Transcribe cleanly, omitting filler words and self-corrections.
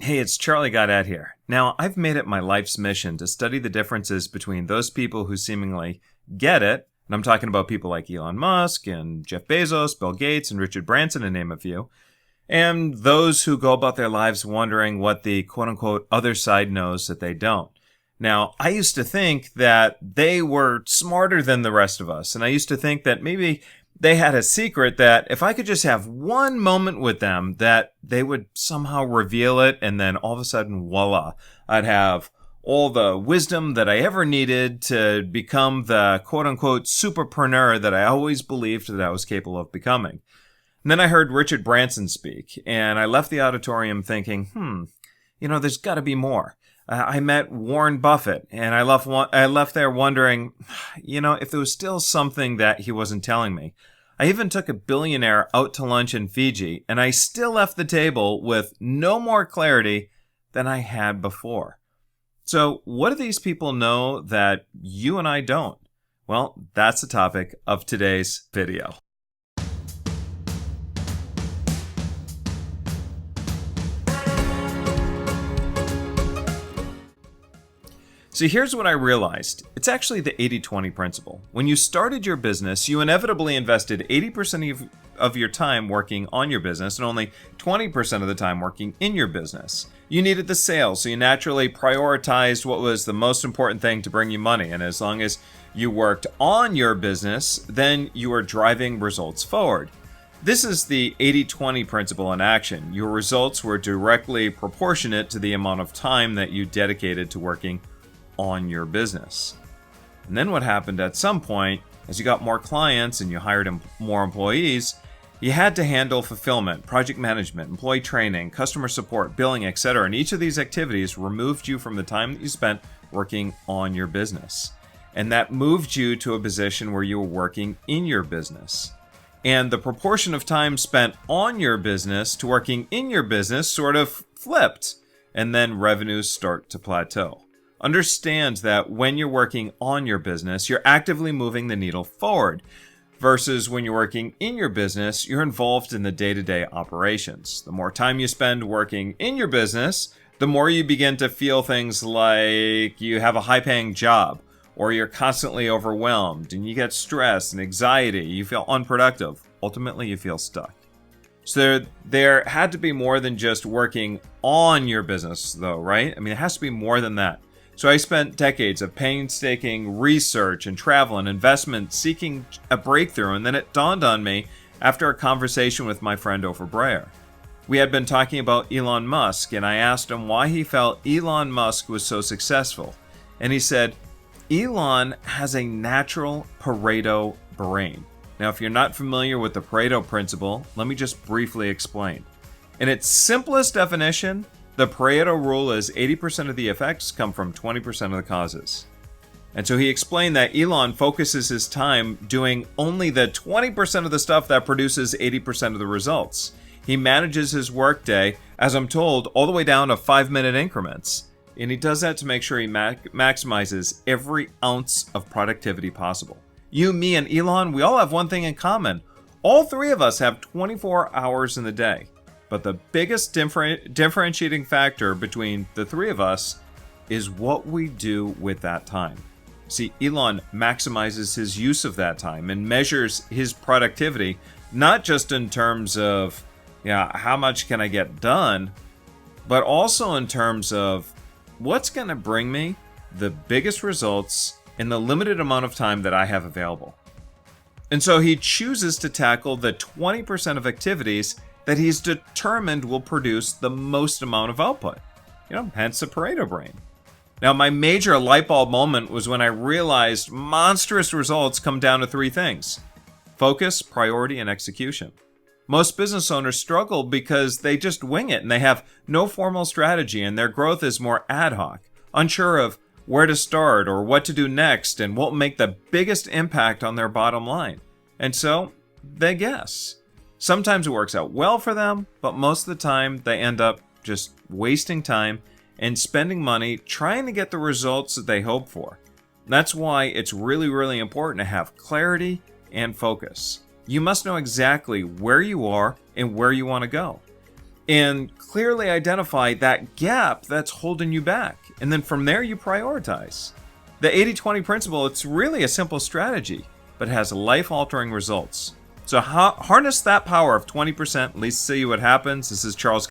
Hey, it's Charlie Gaudet here. Now, I've made it my life's mission to study the differences between those people who seemingly get it, and I'm talking about people like Elon Musk and Jeff Bezos, Bill Gates, and Richard Branson, to name a few, and those who go about their lives wondering what the quote-unquote other side knows that they don't. Now, I used to think that they were smarter than the rest of us, and I used to think that maybe they had a secret that if I could just have one moment with them, that they would somehow reveal it, and then all of a sudden, voila, I'd have all the wisdom that I ever needed to become the quote-unquote superprenuer that I always believed that I was capable of becoming. And then I heard Richard Branson speak, and I left the auditorium thinking, there's got to be more. I met Warren Buffett, and I left there wondering, if there was still something that he wasn't telling me. I even took a billionaire out to lunch in Fiji, and I still left the table with no more clarity than I had before. So what do these people know that you and I don't? Well, that's the topic of today's video. So here's what I realized. It's actually the 80-20 principle. When you started your business, you inevitably invested 80% of your time working on your business and only 20% of the time working in your business. You needed the sales, so you naturally prioritized what was the most important thing to bring you money. And as long as you worked on your business, then you were driving results forward. This is the 80-20 principle in action. Your results were directly proportionate to the amount of time that you dedicated to working on your business. And then what happened at some point, as you got more clients and you hired more employees, you had to handle fulfillment, project management, employee training, customer support, billing, etc. And each of these activities removed you from the time that you spent working on your business. And that moved you to a position where you were working in your business. And the proportion of time spent on your business to working in your business sort of flipped. And then revenues start to plateau. Understand that when you're working on your business, you're actively moving the needle forward, versus when you're working in your business, you're involved in the day-to-day operations. The more time you spend working in your business, the more you begin to feel things like you have a high-paying job, or you're constantly overwhelmed, and you get stress and anxiety, you feel unproductive. Ultimately, you feel stuck. So there had to be more than just working on your business, though, right? I mean, it has to be more than that. So I spent decades of painstaking research and travel and investment seeking a breakthrough, and then it dawned on me after a conversation with my friend over Breyer. We had been talking about Elon Musk, and I asked him why he felt Elon Musk was so successful. And he said, Elon has a natural Pareto brain. Now, if you're not familiar with the Pareto principle, let me just briefly explain. In its simplest definition, the Pareto rule is 80% of the effects come from 20% of the causes. And so he explained that Elon focuses his time doing only the 20% of the stuff that produces 80% of the results. He manages his workday, as I'm told, all the way down to 5-minute increments. And he does that to make sure he maximizes every ounce of productivity possible. You, me, and Elon, we all have one thing in common. All three of us have 24 hours in the day. But the biggest differentiating factor between the three of us is what we do with that time. See, Elon maximizes his use of that time and measures his productivity, not just in terms of, how much can I get done, but also in terms of what's going to bring me the biggest results in the limited amount of time that I have available. And so he chooses to tackle the 20% of activities that he's determined will produce the most amount of output. Hence the Pareto brain. Now, my major light bulb moment was when I realized monstrous results come down to three things: focus, priority, and execution. Most business owners struggle because they just wing it and they have no formal strategy, and their growth is more ad hoc, unsure of where to start or what to do next and what will make the biggest impact on their bottom line. And so they guess. Sometimes it works out well for them, but most of the time they end up just wasting time and spending money trying to get the results that they hope for. That's why it's really, really important to have clarity and focus. You must know exactly where you are and where you want to go. and clearly identify that gap that's holding you back. And then from there, you prioritize. The 80-20 principle, it's really a simple strategy, but has life-altering results. So harness that power of 20%, at least see what happens. This is Charles